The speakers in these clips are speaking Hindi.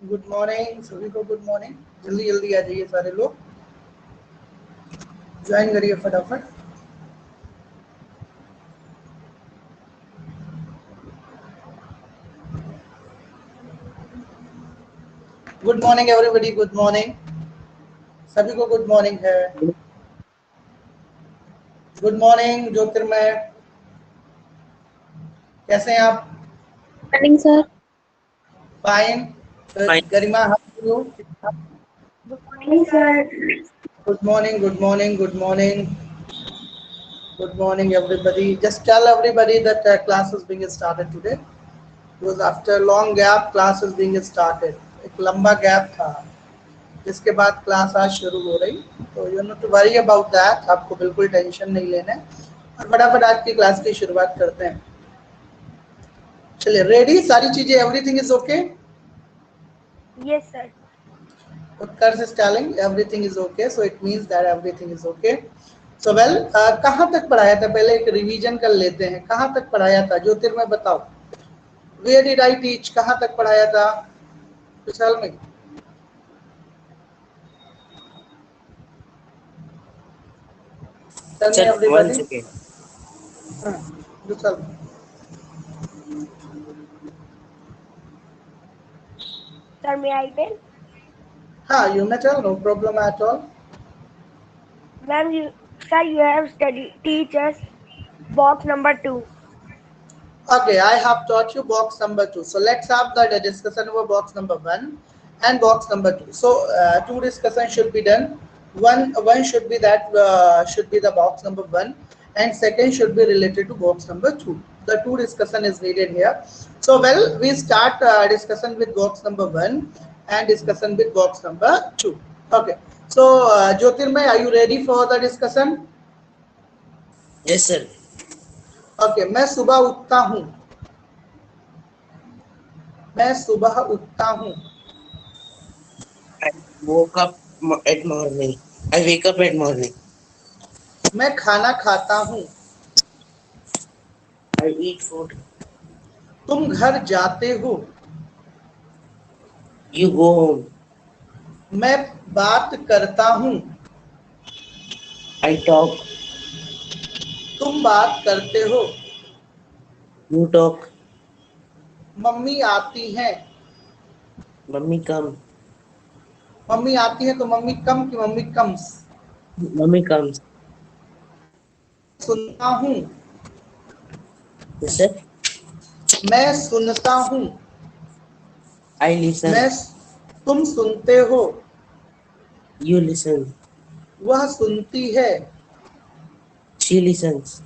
गुड मॉर्निंग सभी को, गुड मॉर्निंग। जल्दी जल्दी आ जाइए सारे लोग, ज्वाइन करिए फटाफट। Good morning everybody, good morning. सभी को गुड मॉर्निंग है। गुड मॉर्निंग ज्योतिर्मय, कैसे हैं आप? Morning sir. Fine. Fine. Garima, how are you? Good morning sir. Good morning, good morning, good morning, good morning everybody. Just tell everybody that class is being started today because after long gap class is being started. एक लंबा गैप था जिसके बाद क्लास आज शुरू हो रही, तो you not to worry about that. आपको बिल्कुल टेंशन नहीं लेना है और फटाफट आज की क्लास की शुरुआत करते हैं। चलिए, रेडी सारी चीजें, everything is okay? Yes sir. Utkarsh is telling everything is okay, so it means that everything is okay. So well, कहाँ तक पढ़ाया था? पहले एक रिवीजन कर लेते हैं। कहाँ तक पढ़ाया था ज्योतिर्मय, बताओ। Where did I teach? कहाँ तक पढ़ाया था? विशाल में tell me Sir, one everybody. second. हाँ, Vishal. Sir may I tell? हाँ, you may tell, no problem at all. Ma'am, you have studied teach us box number 2. Okay, I have taught you box number 2. So let's have the discussion over box number 1 and box number 2. So two discussion should be done. One should be that should be the box number 1, and second should be related to box number 2. The two discussion is needed here. So well, we start discussion with box number 1 and discussion with box number 2. Okay. So Jyotirmay, are you ready for the discussion? Yes, sir. Okay, मैं सुबह उठता हूँ। मैं सुबह उठता हूँ। I woke up at morning. I wake up at morning. मैं खाना खाता हूँ। I eat food. तुम घर जाते हो। You go home. मैं बात करता हूँ। I talk. तुम बात करते हो। You talk. मम्मी आती हैं। Mummy come. मम्मी आती है तो मम्मी कम की मम्मी कम्स। Mummy comes. सुनता हूँ। Yes, sir. मैं सुनता हूँ। I listen. मैं तुम सुनते हो। You listen. वह सुनती है। She listens.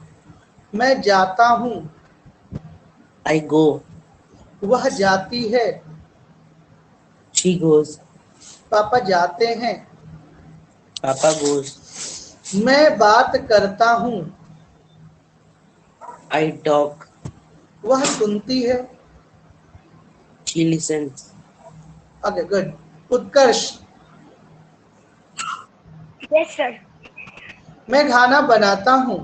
मैं जाता हूँ। I go. वह जाती है। She goes. पापा जाते हैं। Papa goes. मैं बात करता हूँ। I talk. वह सुनती है। She listens. Okay, good. Utkarsh, Yes sir. मैं खाना बनाता हूँ।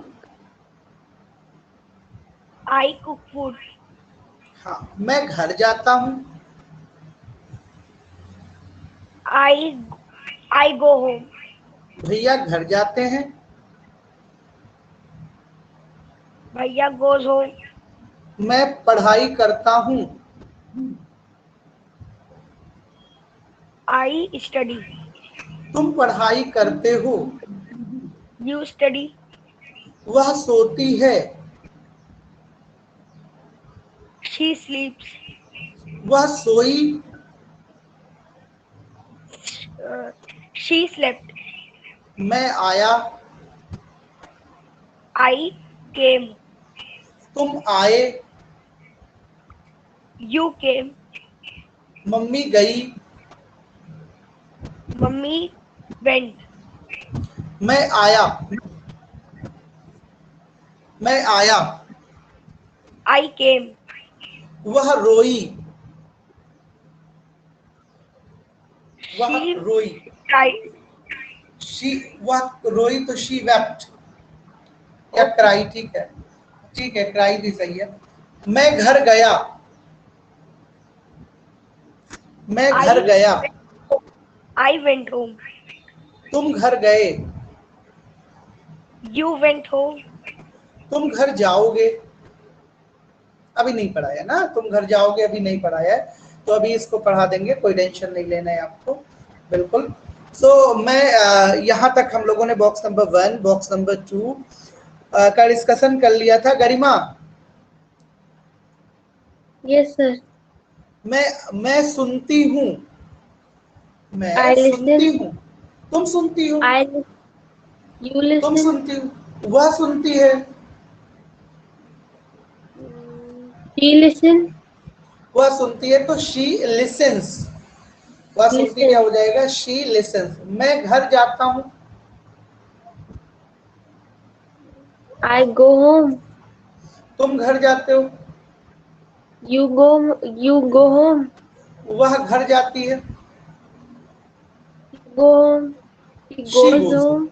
I cook food. हाँ, मैं घर जाता हूँ। I go home. भैया घर जाते हैं। भैया goes home. मैं पढ़ाई करता हूँ। I study. तुम पढ़ाई करते हो। You study. वह सोती है। She sleeps. वह सोई। She slept. मैं आया। I came. तुम आए। You came. मम्मी गई। Mummy went. मैं आया। मैं आया। I came. वह रोई। वह She रोई। cried. वह रोई तो शी वेप्ट या Okay. क्राई, ठीक है। ठीक है, क्राई भी सही है। मैं घर गया। मैं घर गया। I went home. तुम घर गए। You went home. तुम घर जाओगे। अभी नहीं पढ़ाया ना, तुम घर जाओगे अभी नहीं पढ़ाया है, तो अभी इसको पढ़ा देंगे, कोई टेंशन नहीं लेना है आपको, बिल्कुल। सो मैं यहाँ तक हम लोगों ने बॉक्स नंबर 1, बॉक्स नंबर 2 का डिस्कशन कर लिया था। गरिमा, यस सर। मैं सुनती हूँ। मैं I सुनती listen. हूँ। तुम सुनती हो। You तुम listen. सुनती हो, वह सुनती है। She listen. वह सुनती है तो शी लिसन्स। वह सुनती Listen. क्या हो जाएगा? She lessons. मैं घर जाता हूँ। I go home. तुम घर जाते हो। You go home. वह घर जाती है। You go home. She she goes goes home.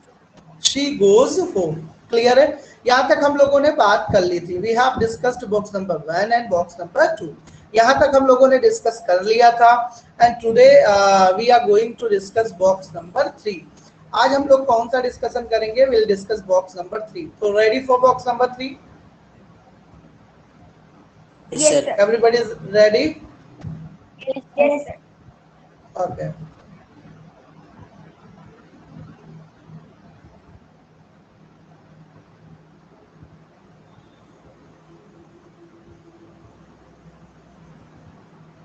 She goes home. Clear है? यहाँ तक हम लोगों ने बात कर ली थी। We have discussed box number 1 and box number 2। यहाँ तक हम लोगों ने डिस्कस कर लिया था। And today we are going to discuss box number 3। आज हम लोग कौन सा डिस्कशन करेंगे? Will discuss box number 3। तो ready for box number 3? Yes, Yes, sir. sir. Everybody is ready? Yes, sir. Okay.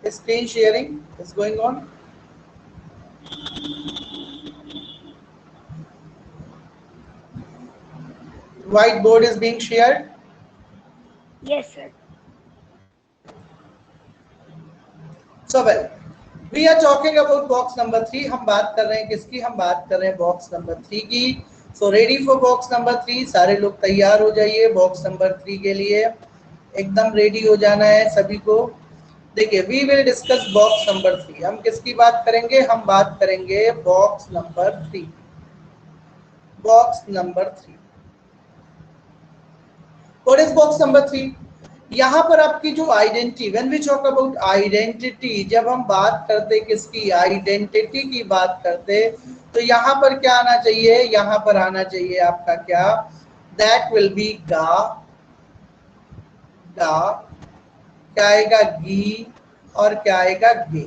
Screen sharing is going on. Whiteboard is being shared. Yes, sir. So well, we are talking about box number 3. हम बात कर रहे हैं किसकी? हम बात कर रहे हैं बॉक्स नंबर 3 की। So ready for box number 3? सारे लोग तैयार हो जाइए बॉक्स नंबर 3 के लिए। एकदम रेडी हो जाना है सभी को। देखिए, we will discuss box number 3। हम किसकी बात करेंगे? हम बात करेंगे box number 3। Box number 3। What is box number 3? यहाँ पर आपकी जो identity, when we talk about identity, जब हम बात करते किसकी? आइडेंटिटी की बात करते, तो यहाँ पर क्या आना चाहिए? यहाँ पर आना चाहिए आपका क्या? दैट विल बी गा। गा क्या आएगा? गी। और क्या आएगा? गे।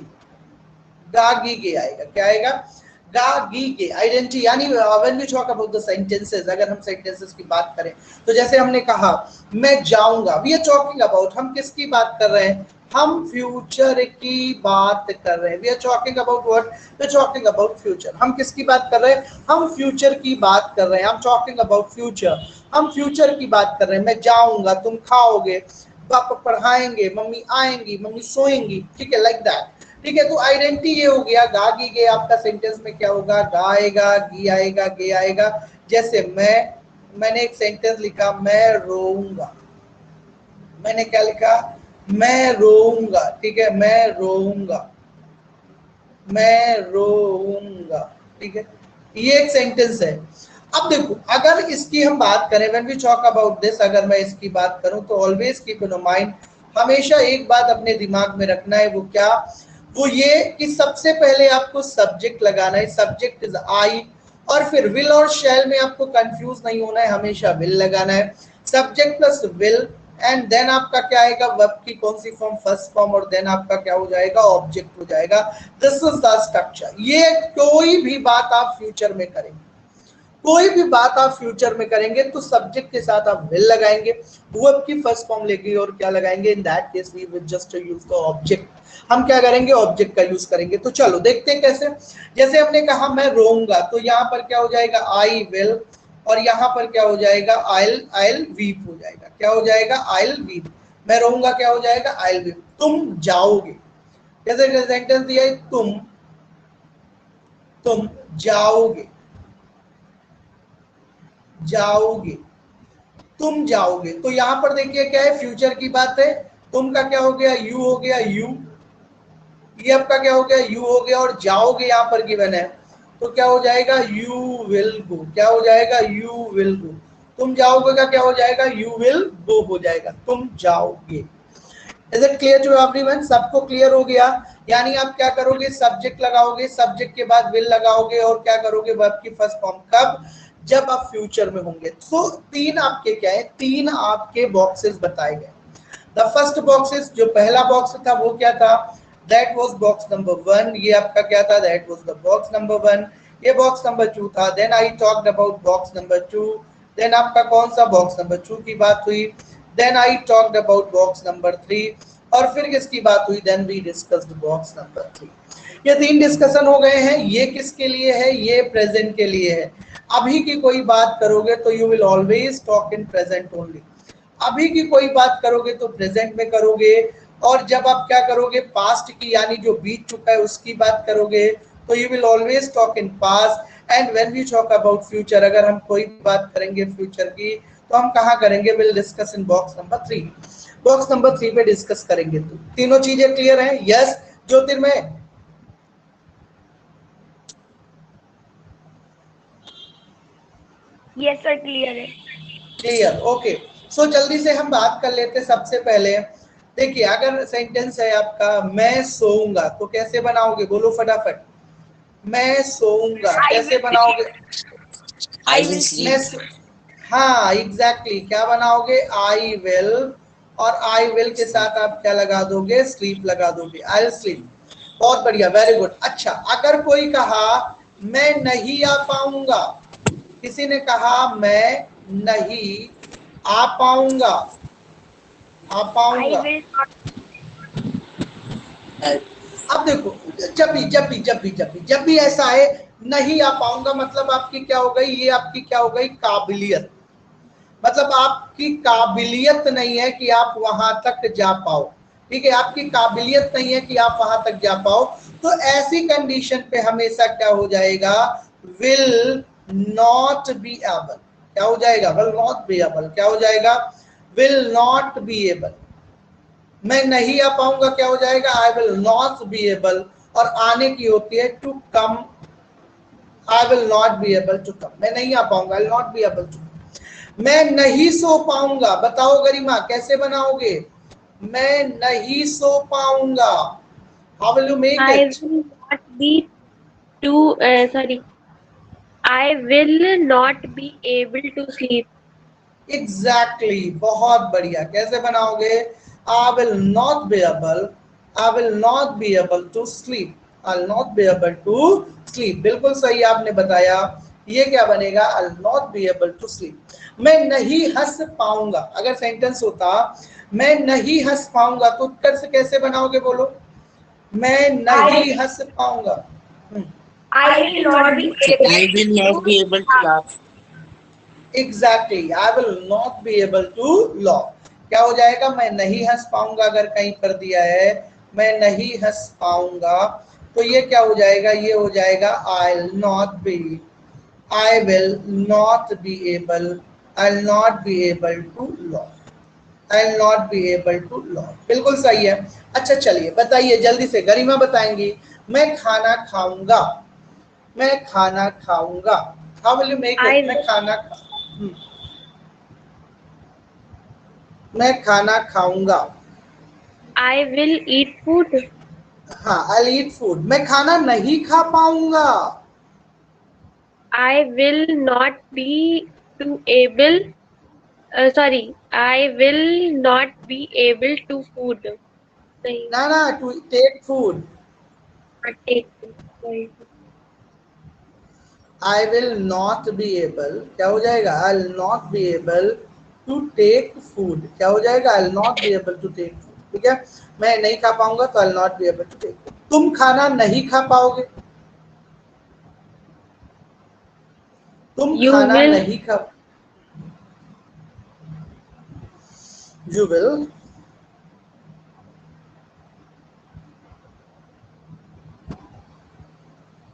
गा गी गे आएगा। क्या आएगा? गा गी गे। आइडेंटिटी यानी when we talk about the sentences, अगर हम सेंटेंसेस की बात करें तो जैसे हमने कहा मैं जाऊंगा, वी आर टॉकिंग अबाउट, हम किसकी बात कर रहे हैं? हम फ्यूचर की बात कर रहे हैं। We are talking about what? We are talking about future. हम किसकी बात कर रहे हैं? हम फ्यूचर की बात कर रहे हैं। हम टॉकिंग अबाउट फ्यूचर। हम फ्यूचर की बात कर रहे हैं। मैं जाऊंगा, तुम खाओगे, पापा पढ़ाएंगे, मम्मी आएंगी, मम्मी सोएंगी। ठीक है, लाइक दैट। ठीक है, तो आइडेंटिटी ये हो गया। गा गी गे आपका सेंटेंस में क्या होगा? गा आएगा, गी आएगा, गे आएगा। जैसे मैंने एक सेंटेंस लिखा, मैं रोऊंगा। मैंने क्या लिखा? मैं रोऊंगा। ठीक है, मैं रोऊंगा, मैं रोऊंगा। ठीक है, ये एक सेंटेंस है। अब देखो, अगर इसकी हम बात करें, when we talk about this, अगर मैं इसकी बात करूं तो ऑलवेज कीप इन माइंड, हमेशा एक बात अपने दिमाग में रखना है। वो क्या? वो ये कि सबसे पहले आपको सब्जेक्ट लगाना है। Subject is I. और फिर विल और शैल में आपको कंफ्यूज नहीं होना है, हमेशा विल लगाना है। Subject plus will, and then आपका क्या आएगा? वर्ब की कौन सी फॉर्म? First form. और देन आपका क्या हो जाएगा? ऑब्जेक्ट हो जाएगा। This is the structure. ये कोई भी बात आप फ्यूचर में करेंगे, कोई भी बात आप फ्यूचर में करेंगे तो सब्जेक्ट के साथ आप विल लगाएंगे, वर्ब की फर्स्ट फॉर्म लेगी और क्या लगाएंगे? In that case we will just use the object. हम क्या करेंगे? ऑब्जेक्ट का यूज करेंगे। तो चलो देखते हैं कैसे। जैसे हमने कहा मैं रोऊंगा, तो यहाँ पर क्या हो जाएगा? I will. और यहाँ पर क्या हो जाएगा? आइल वीप हो जाएगा। क्या हो जाएगा? आइल वीप। मैं रोऊंगा क्या हो जाएगा? आइल वीप। तुम जाओगे, जैसे सेंटेंस दिया है, तुम जाओगे, जाओगे, तुम जाओगे। तो यहां पर देखिए क्या है? फ्यूचर की बात है। तुम का क्या हो गया? यू हो गया, यू। ये आपका क्या हो गया? यू हो गया। और जाओगे यहां पर गिवन है, तो क्या हो जाएगा? You will go. क्या हो जाएगा? You will go. तुम जाओगे का क्या हो जाएगा? यू विल गो हो जाएगा। तुम जाओगे। Is it clear to everyone? सबको क्लियर हो गया? यानी आप क्या करोगे, सब्जेक्ट लगाओगे, सब्जेक्ट के बाद विल लगाओगे और क्या करोगे, वर्ब की फर्स्ट फॉर्म कब, जब आप फ्यूचर में होंगे। तो तीन आपके क्या है, तीन आपके बॉक्सेस बताए गए। द फर्स्ट बॉक्सेस, जो पहला बॉक्स था वो क्या था, दैट वाज बॉक्स नंबर 1, ये आपका क्या था, that was the box number 1। ये बॉक्स नंबर 2 था। Then I talked about box number 2। Then आपका कौन सा बॉक्स नंबर 2 की बात हुई, then I talked about box number 3, और फिर किसकी बात हुई, then we discussed box number 3। ये तीन डिस्कशन हो गए हैं। ये किसके लिए है, ये प्रेजेंट के लिए है। अभी की कोई बात करोगे तो you will always talk in present only. अभी की कोई बात करोगे तो प्रेजेंट में करोगे, और जब आप क्या करोगे, पास्ट की यानी जो बीत चुका है उसकी बात करोगे तो you will always talk in past. And when we talk about future, अगर हम कोई बात करेंगे फ्यूचर की तो हम कहाँ करेंगे, will discuss in box number 3। Box number 3 पे डिस्कस करेंगे। तो तीनों चीजें क्लियर हैं? Yes Jyotirmay? Yes sir clear है। Clear, okay. सो जल्दी से हम बात कर लेते हैं। सबसे पहले देखिए, अगर सेंटेंस है आपका मैं सोऊंगा तो कैसे बनाओगे, बोलो फटाफट। मैं सोऊंगा कैसे बनाओगे, I will sleep. हाँ एग्जैक्टली, क्या बनाओगे, आई विल, और आई विल के साथ आप क्या लगा दोगे, स्लीप लगा दोगे, आई विल स्लीप। बहुत बढ़िया, वेरी गुड। अच्छा, अगर कोई कहा मैं नहीं आ पाऊंगा, किसी ने कहा मैं नहीं आ पाऊंगा, आ आई पाऊंगा, विल अब देखो, जब भी ऐसा है नहीं आ पाऊंगा, मतलब आपकी क्या हो गई, ये आपकी क्या हो गई, काबिलियत। मतलब आपकी काबिलियत नहीं है कि आप वहां तक जा पाओ। ठीक है, आपकी काबिलियत नहीं है कि आप वहां तक जा पाओ। तो ऐसी कंडीशन पे हमेशा क्या हो जाएगा, विल नॉट बी एबल। क्या हो जाएगा, विल नॉट बी एबल। क्या हो जाएगा, विल नॉट बी एबल। मैं नहीं आ पाऊंगा, क्या हो जाएगा, I will not be able. और आने की होती है to come, I will not be able to come. मैं नहीं आ पाऊंगा, I will not be able to. मैं नहीं सो पाऊंगा, बताओ गरिमा कैसे बनाओगे, मैं नहीं सो पाऊंगा, how will you make I it. will not be to sorry. I will not be able to sleep. Exactly, बहुत बढ़िया। कैसे बनाओगे, I will not be able, I will not be able to sleep, I will not be able to sleep. बिल्कुल सही आपने बताया। ये क्या बनेगा, I will not be able to sleep. मैं नहीं हंस पाऊंगा, अगर सेंटेंस होता मैं नहीं हंस पाऊंगा तो उत्तर से कैसे बनाओगे, बोलो। मैं नहीं हंस पाऊंगा, I will not be I will not be able to laugh. Exactly, I will not be able to laugh. क्या हो जाएगा, मैं नहीं हंस पाऊंगा, अगर कहीं पर दिया है मैं नहीं हंस पाऊंगा तो ये क्या हो जाएगा, ये हो जाएगा I will not be, I will not be able, I will not be able to laugh, I will not be able to laugh. बिल्कुल सही है। अच्छा चलिए बताइए जल्दी से, गरिमा बताएंगी। मैं खाना खाऊंगा, मैं खाना खाऊंगा, how will you make I it, मैं खाना मैं खाना खाऊंगा, I will eat food. हाँ आई ईट फूड। मैं खाना नहीं खा पाऊंगा, I will not be to able. Sorry, I will not be able to food. नहीं, ना ना, to take food, not take food. Sorry. I will not be able, क्या हो जाएगा, I will not be able to take food. क्या हो जाएगा, I will not be able to take food. ठीक है, मैं नहीं खा पाऊंगा तो I will not be able to take food. तुम खाना नहीं खा पाओगे, तुम You खाना will नहीं खा, you will,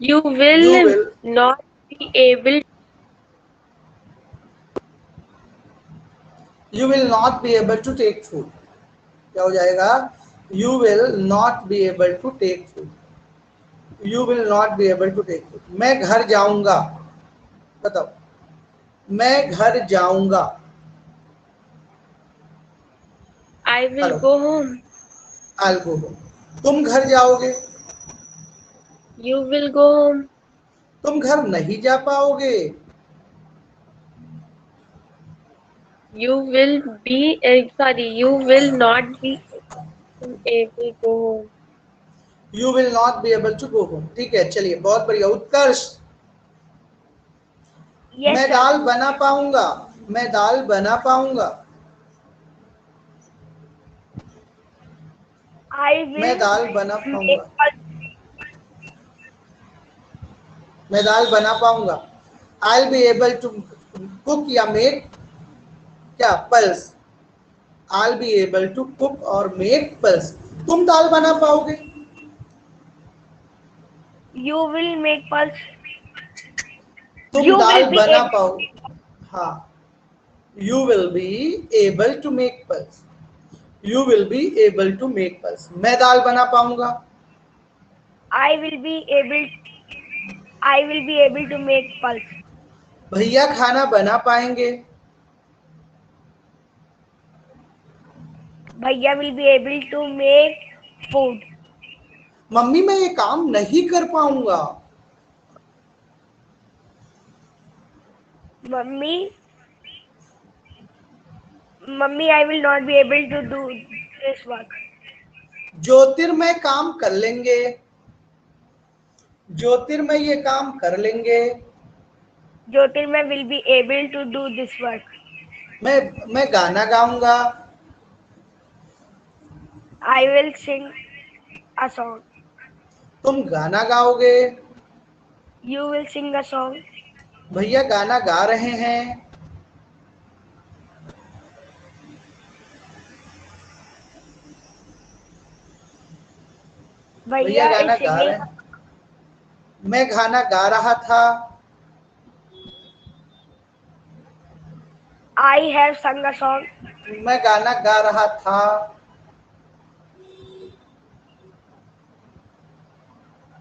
you you will will, not be able. You will not be able to take food. क्या हो जाएगा, you will not be able to take food, you will not be able to take food. मैं घर जाऊंगा, बताओ, मैं घर जाऊंगा, I will hello, go home. I'll go home. तुम घर जाओगे, You will go home. तुम घर नहीं जा पाओगे, You will be sorry. You will not be able to go home. you will not be able to go home. ठीक है, चलिए बहुत बढ़िया। उत्कर्ष, Yes, मैं sir. दाल बना पाऊंगा, मैं दाल बना पाऊंगा, I मैं will दाल बना make पाऊंगा, pulse. मैं दाल बना पाऊंगा। I'll be able to cook या make क्या pulse, I'll be able to cook और make pulse। तुम दाल बना पाओगे, You will make pulse. तुम You दाल will be बना able. पाओगे, हाँ, you will be able to make pulse, you will be able to make pulse। मैं दाल बना पाऊंगा, I will be able. I will be able to make pulse. भैया खाना बना पाएंगे, Bhaiya will be able to make food. Mummy मैं ये काम नहीं कर पाऊंगा, Mummy, I will not be able to do this work. ज्योतिर्मय काम कर लेंगे, ज्योतिर्मय ये काम कर लेंगे, Jyotirmay will be able to do this work. मैं गाना गाऊंगा, I will sing a song. तुम गाना गाओगे, You will sing a song. भैया गाना गा रहे हैं, भैया Bhaiya गाना is गा रहे singing. हैं, मैं गाना गा रहा था, I have sung a song. मैं गाना गा रहा था,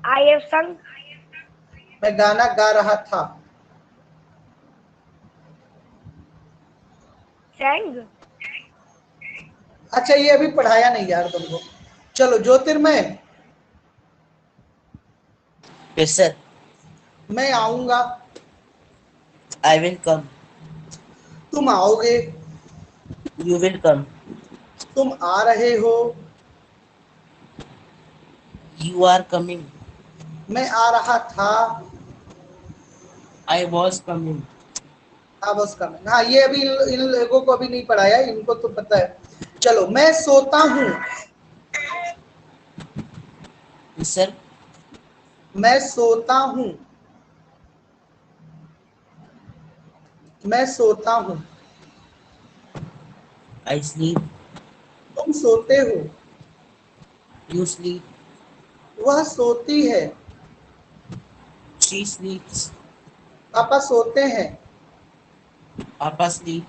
I have sung. मैं गाना गा रहा था। Sang. अच्छा ये अभी पढ़ाया नहीं यार तुमको, चलो ज्योतिर्मय, Yes, sir. मैं आऊंगा, I will come. तुम आओगे, You will come. तुम आ रहे हो, You are coming. मैं आ रहा था, I was coming. बस कमेंट, हाँ ये अभी इन लोगों को अभी नहीं पढ़ाया, इनको तो पता है। चलो मैं सोता हूँ, Yes, sir. मैं सोता हूँ, मैं सोता हूँ, I sleep. तुम सोते हो, You sleep. वह सोती है, She sleeps. पापा सोते हैं, Papa sleep.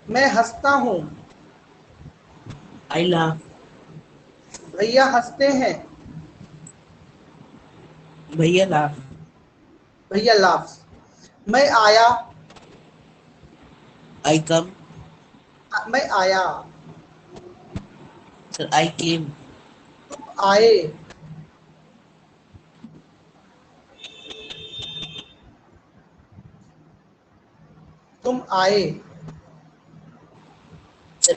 मैं हंसता हूँ, I laugh. भैया हंसते हैं, Bhaiya laugh. भैया लाफ्स। मैं आया, I come. मैं आया, Sir, I came. आए, तुम आए, Sir,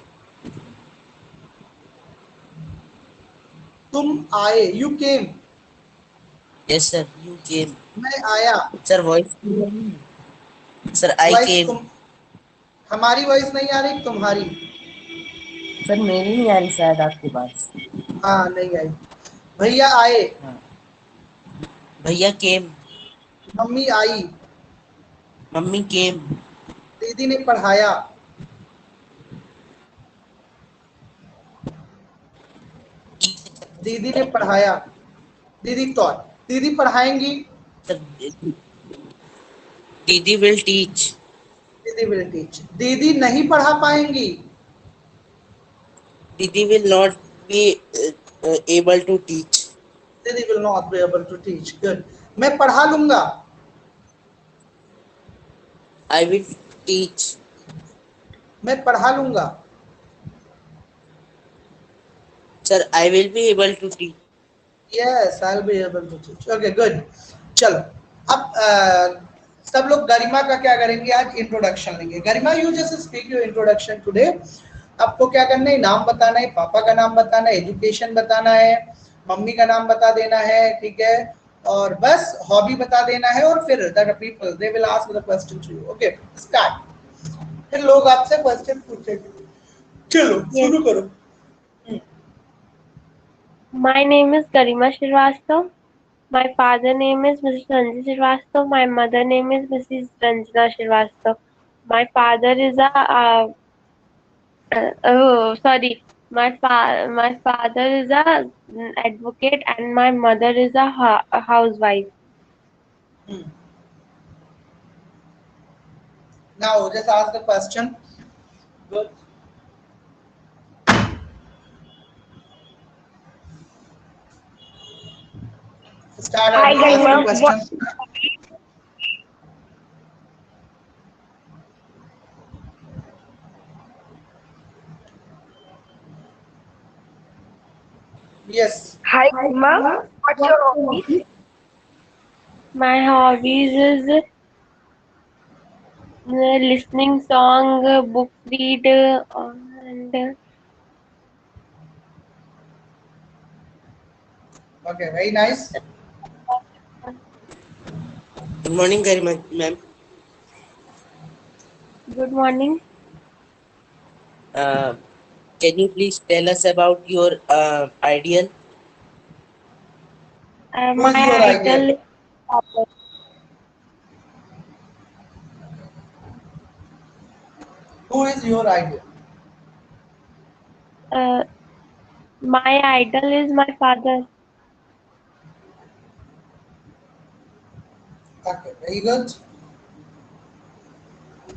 तुम आए, you came, yes, sir. You came. मैं आया। Sir, voice. Sir, I voice came. तुम, हमारी वॉइस नहीं आ रही, तुम्हारी। सर मेरी नहीं आ रही शायद आपके पास। हाँ नहीं आई। भैया आए, हाँ। भैया केम। मम्मी आई, मम्मी केम। दीदी ने पढ़ाया, दीदी ने पढ़ाया, दीदी taught, दीदी पढ़ाएंगी, सर दीदी विल टीच। दीदी will teach, दीदी नहीं पढ़ा पाएंगी, दीदी will not be able to teach. दीदी will not be able to teach। Good, मैं पढ़ा लूंगा, आई विल टीच। मैं पढ़ा लूंगा, Sir, I will be able to teach. Yes, I'll be able to teach. Okay, good. चलो अब सब लोग गरिमा का क्या करेंगे आज इंट्रोडक्शन लेंगे. Garima, you just speak your introduction today. आपको क्या करना है, नाम बताना है, पापा का नाम बताना है, एजुकेशन बताना है, मम्मी का नाम बता देना है, ठीक है, और बस हॉबी बता देना है, और फिर the people they will ask the question to you. Okay, start. फिर लोग आपसे क्वेश्चन पूछेंगे. चलो Yes. शुरू करो. My name is Garima Srivastava. My father name is Mr. Sanjay Srivastava. My mother name is Mrs. Ranjana Srivastava. My father is oh sorry. My father is a advocate and my mother is a housewife. Hmm. Now just ask the question. Good. Start Hi, asking Garima. questions. Yes. Hi, Garima. What's your hobby? My hobbies is listening song, book read, and Okay, very nice. Good morning, Garima ma'am. good morning. Uh, can you please tell us about your ideal? Who My is your ideal? idol Who is your ideal? uh, my idol is my father. Okay, very good.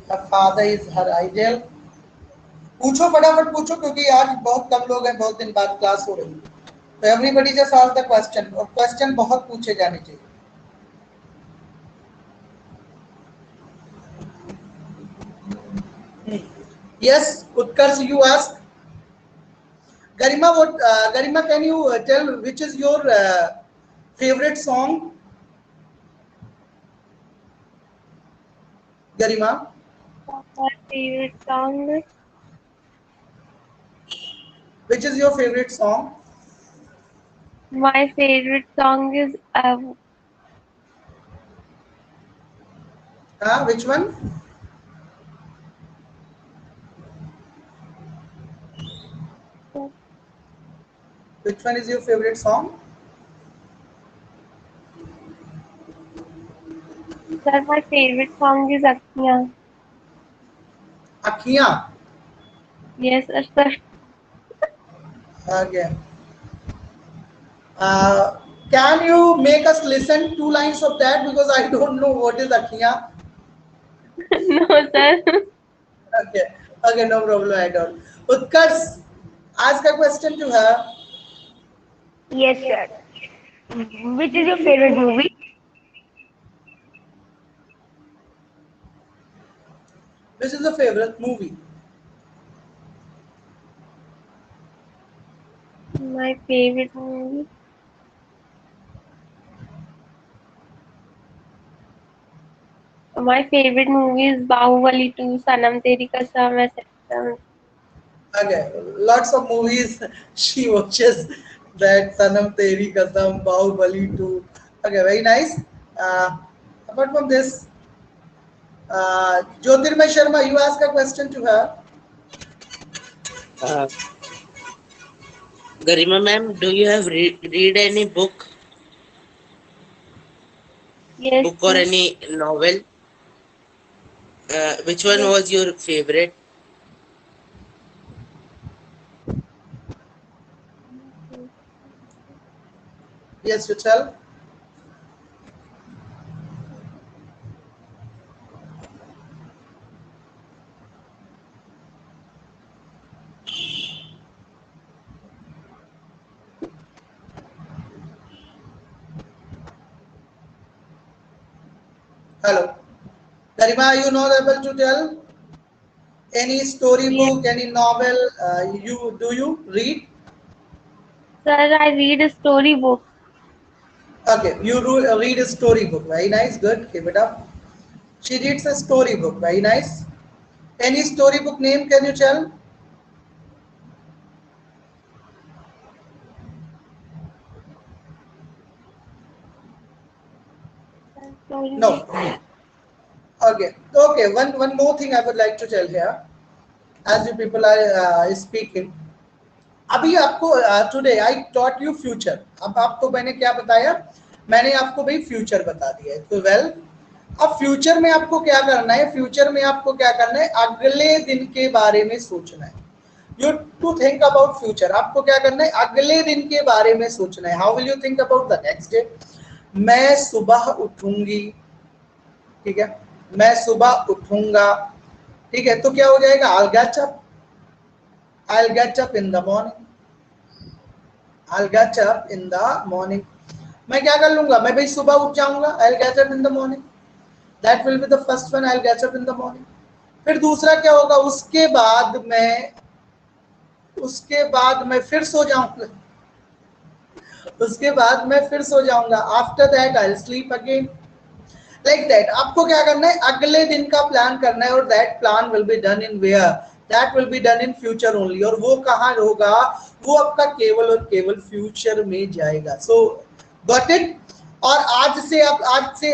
Her father is her ideal. पूछो फटाफट पूछो, क्योंकि आज बहुत कम लोग हैं, बहुत दिन बाद क्लास हो रही है. तो everybody just ask the question, और क्वेश्चन बहुत पूछे जाने चाहिए. Yes, Utkarsh, you ask. Garima, what? Garima, can you tell which is your favorite song? Garima, My favorite song. which is your favorite song? My favorite song is Which one? Which one is your favorite song? sir. My favorite song is Akhiyan. Akhiyan. Yes, sir. Okay. Can you make us listen 2 lines of that, because I don't know what is Akhiyan. No, sir. Okay. Okay, no problem at all. Utkarsh, ask a question to her. Yes, sir. Which is your favorite movie? Which is the favorite movie? My favorite movie. My favorite movie is Bahubali 2, Sanam Teri Kasam, etc. Okay, lots of movies she watches, that Sanam Teri Kasam, Bahubali 2. Okay, very nice. Uh, Apart from this, Jyotirmay Sharma, you ask a question to her. Uh, Garima ma'am, do you have read any book Yes, or any novel? Which one yes. was your favorite? Yes, you tell. Hello. Garima, are you not able to tell any Yes, storybook, any novel? You read? Sir, I read a storybook. Okay, you read a storybook. Very nice. Good. Keep it up. She reads a storybook. Very nice. Any storybook name can you tell? No. Okay. Okay. One more thing I would like to tell here, as you people are speaking. अभी आपको today I taught you future. अब आपको मैंने क्या बताया? मैंने आपको भाई फ्यूचर बता दिया है. तो वेल, अब फ्यूचर में आपको क्या करना है? फ्यूचर में आपको क्या करना है? अगले दिन के बारे में सोचना है. You to think about future. आपको क्या करना है? अगले दिन के बारे में सोचना है. How will you think about the next day? मैं सुबह उठूंगी. ठीक है, मैं सुबह उठूंगा. ठीक है, तो क्या हो जाएगा? I'll get up in the morning. I'll get up in the morning. मैं क्या कर लूंगा? मैं भाई सुबह उठ जाऊंगा. I'll get up in the morning. That will be the first one. I'll get up in the morning. फिर दूसरा क्या होगा? उसके बाद मैं फिर सो जाऊंगा. उसके बाद मैं फिर सो जाऊंगा. After that I'll sleep again. Like that. आपको क्या करना है? अगले दिन का प्लान करना है. और that plan will be done in where? That will be done in future only. और वो कहाँ होगा? वो आपका केवल और केवल फ्यूचर में जाएगा. So got it? और आज से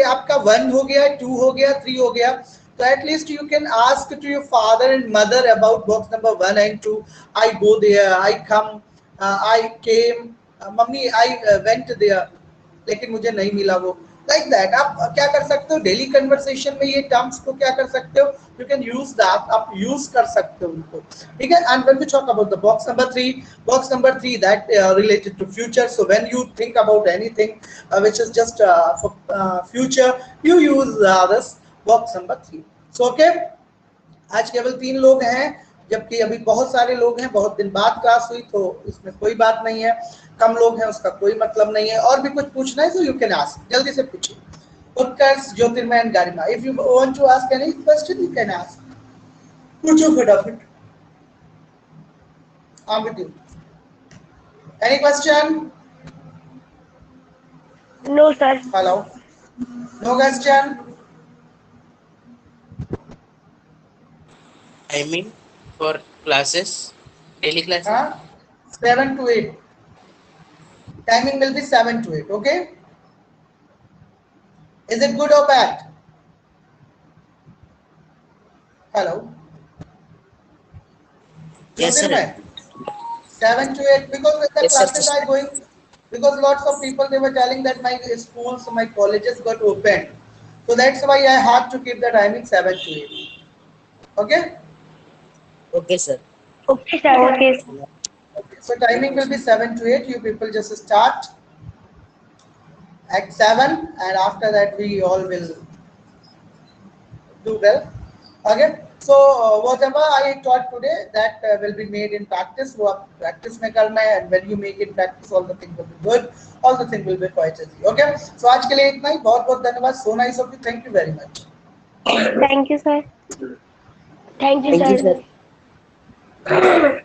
आपका 1 हो गया, 2 हो गया, 3 हो गया. So at least you can ask to your father and mother about box number 1 and 2. I go there, I come, I came, mummy I went there. लेकिन मुझे नहीं मिला वो. Like that. आप क्या कर सकते हो? डेली कन्वर्सेशन में ये टर्म्स को क्या कर सकते हो? You can use that. आप यूज कर सकते हो उनको. ठीक है. And when we talk about the box number 3 that related to future. So when you think about anything which is just for future, you use this box number 3. So okay. आज केवल 3 लोग हैं, जबकि अभी बहुत सारे लोग हैं. बहुत दिन बाद क्लास हुई तो इसमें कोई बात नहीं है. कम लोग हैं उसका कोई मतलब नहीं है. और भी कुछ पूछना है तो यू कैन आस्क. जल्दी से पूछिए. Utkarsh, Jyotirmay and Garima, if you want to ask any question you can ask. पूछो फटाफट. I'm with you. Any question? No, sir. Hello. No question? I mean for classes, daily classes. 7 to 8. Timing will be 7 to 8. Okay. Is it good or bad? Hello. Yes, sir. 7 to 8 because when the Yes, sir. classes are going, because lots of people they were telling that my schools, my colleges got opened, so that's why I had to keep the timing 7 to 8. Okay. Okay, sir. Okay, sir. Okay. So timing will be 7 to 8. You people just start at 7, and after that we all will do well. Okay. So whatever I taught today, that will be made in practice. वो आप practice में करना है, and when you make it practice, all the things will be good. All the things will be quite easy. Okay. So आज के लिए इतना ही. बहुत बहुत धन्यवाद. So nice of you. Thank you very much. Thank you, sir. Thank you, Thank you, sir. sir.